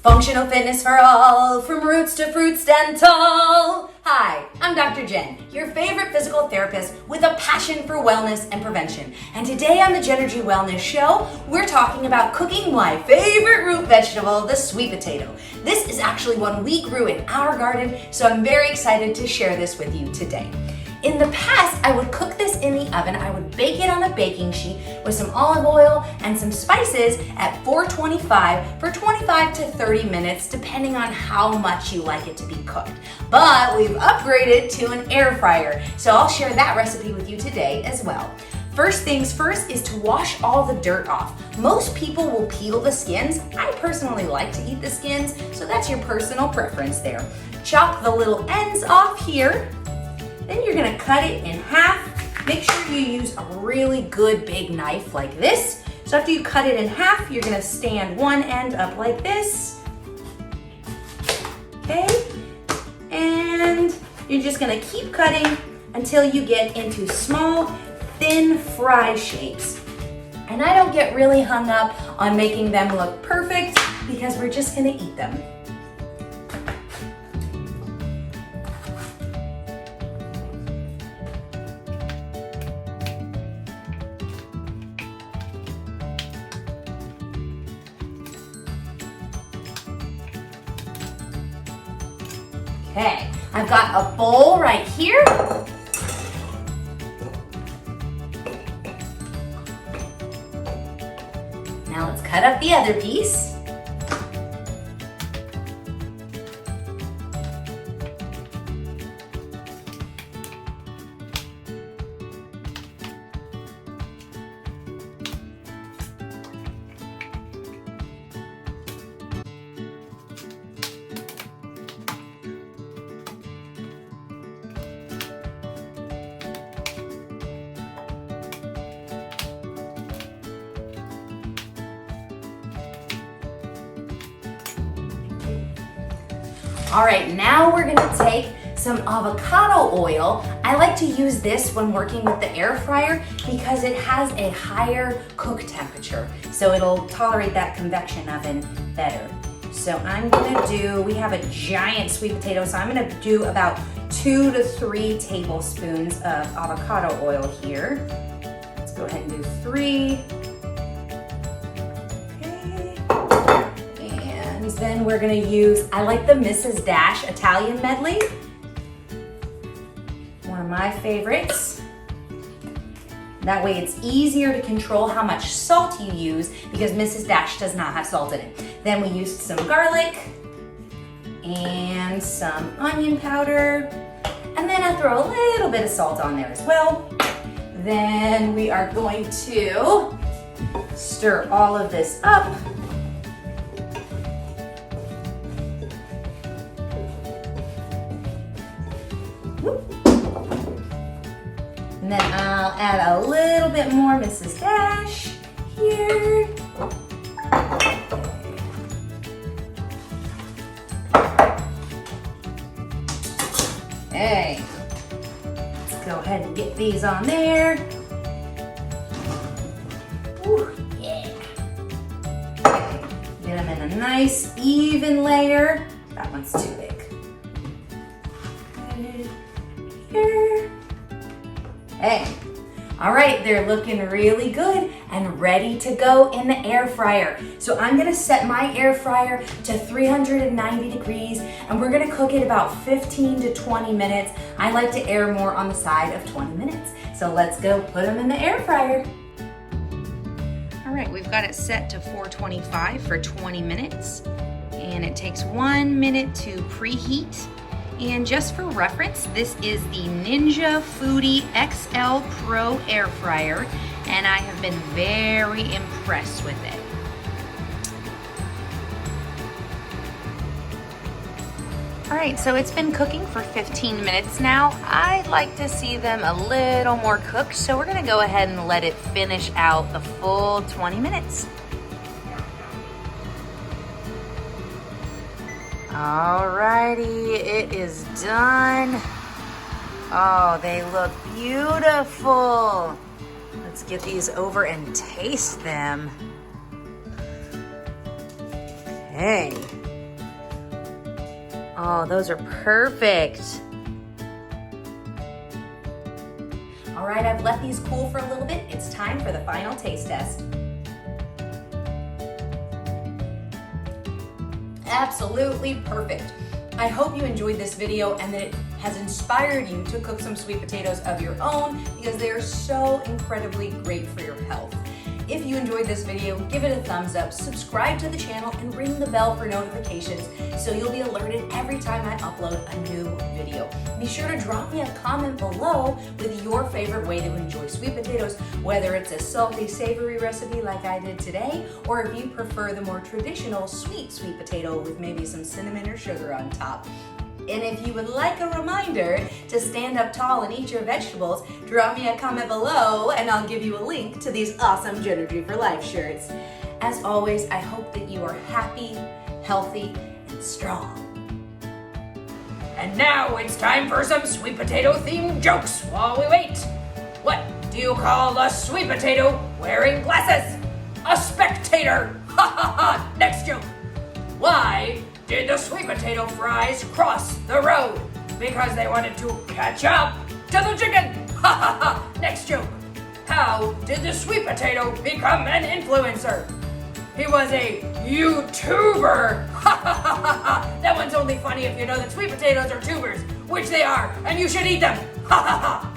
Functional fitness for all, from roots to fruits dental. Hi, I'm Dr. Jen, your favorite physical therapist with a passion for wellness and prevention. And today on the Genergy Wellness Show, we're talking about cooking my favorite root vegetable, the sweet potato. This is actually one we grew in our garden, so I'm very excited to share this with you today. In the past, I would cook this in the oven. I would bake it on a baking sheet with some olive oil and some spices at 425 for 25 to 30 minutes, depending on how much you like it to be cooked. But we've upgraded to an air fryer, so I'll share that recipe with you today as well. First things first is to wash all the dirt off. Most people will peel the skins. I personally like to eat the skins, so that's your personal preference there. Chop the little ends off here. Then you're gonna cut it in half. Make sure you use a really good big knife like this. So after you cut it in half, you're gonna stand one end up like this. Okay? And you're just gonna keep cutting until you get into small, thin fry shapes. And I don't get really hung up on making them look perfect because we're just gonna eat them. Okay, I've got a bowl right here. Now let's cut up the other piece. All right, now we're gonna take some avocado oil. I like to use this when working with the air fryer because it has a higher cook temperature, so it'll tolerate that convection oven better. So I'm gonna we have a giant sweet potato, so I'm gonna do about 2 to 3 tablespoons of avocado oil here. Let's go ahead and do 3. Then we're gonna use, I like the Mrs. Dash Italian medley. One of my favorites. That way it's easier to control how much salt you use because Mrs. Dash does not have salt in it. Then we used some garlic and some onion powder. And then I throw a little bit of salt on there as well. Then we are going to stir all of this up. And then I'll add a little bit more Mrs. Dash here. Okay, let's go ahead and get these on there. Ooh, yeah. Okay, get them in a nice even layer. That one's too big. Here. Hey, all right, they're looking really good and ready to go in the air fryer. So I'm gonna set my air fryer to 390 degrees and we're gonna cook it about 15 to 20 minutes. I like to err more on the side of 20 minutes. So let's go put them in the air fryer. All right, we've got it set to 425 for 20 minutes and it takes 1 minute to preheat. And just for reference, this is the Ninja Foodie XL Pro Air Fryer, and I have been very impressed with it. All right, so it's been cooking for 15 minutes now. I'd like to see them a little more cooked, so we're gonna go ahead and let it finish out the full 20 minutes. Alrighty, it is done. Oh, they look beautiful. Let's get these over and taste them. Okay. Oh, those are perfect. All right, I've let these cool for a little bit. It's time for the final taste test. Absolutely perfect. I hope you enjoyed this video and that it has inspired you to cook some sweet potatoes of your own because they are so incredibly great for your health. If you enjoyed this video, give it a thumbs up, subscribe to the channel, and ring the bell for notifications so you'll be alerted every time I upload a new video. Be sure to drop me a comment below with your favorite way to enjoy sweet potatoes, whether it's a salty, savory recipe like I did today, or if you prefer the more traditional sweet potato with maybe some cinnamon or sugar on top. And if you would like a reminder to stand up tall and eat your vegetables, drop me a comment below and I'll give you a link to these awesome Genergy for Life shirts. As always, I hope that you are happy, healthy, and strong. And now it's time for some sweet potato themed jokes while we wait. What do you call a sweet potato wearing glasses? A spectator! Ha ha ha! Next joke. Why did the sweet potato fries cross the road? Because they wanted to catch up to the chicken. Ha ha ha! Next joke. How did the sweet potato become an influencer? He was a YouTuber. Ha ha ha ha ha! That one's only funny if you know that sweet potatoes are tubers, which they are, and you should eat them. Ha ha ha!